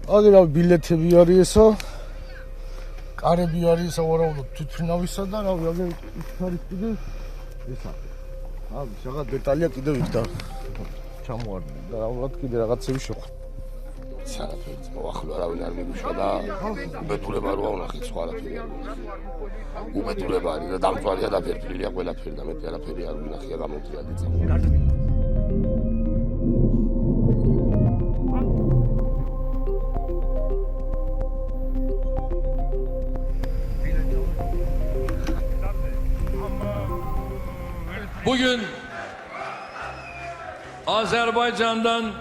აგერა ბილეთები არის ესა. კარები არის ესა ვარაუდო თვითმფრინავისა და რავი აგერ ის არის კიდე ესა. რაღაც დეტალია კიდევ იქ და ჩამოარდა და რა კიდე რაღაცები შეხვდა. არაფერს მოახლა არავინ არ მიგუშვა და უბედურება როა ვნახეთ სხვა არაფერი არ უბედურება არის და დამწვარია და ფერფლია ყველაფერი და მეტი არაფერი არ ვნახია გამომწია დიცა Bugün Azerbaycan'dan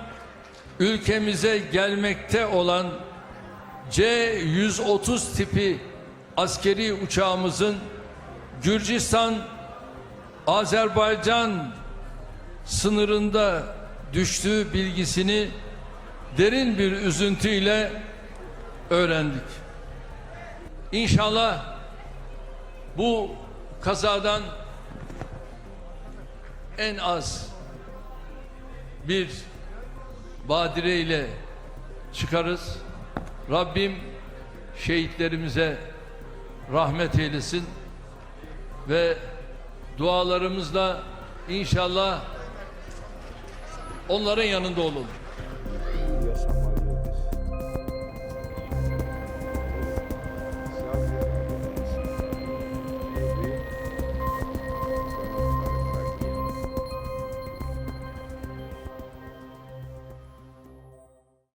ülkemize gelmekte olan C-130 tipi askeri uçağımızın Gürcistan-Azerbaycan sınırında düştüğü bilgisini derin bir üzüntüyle öğrendik. İnşallah bu kazadan en az bir badire ile çıkarız. Rabbim şehitlerimize rahmet eylesin ve dualarımızla inşallah onların yanında olalım.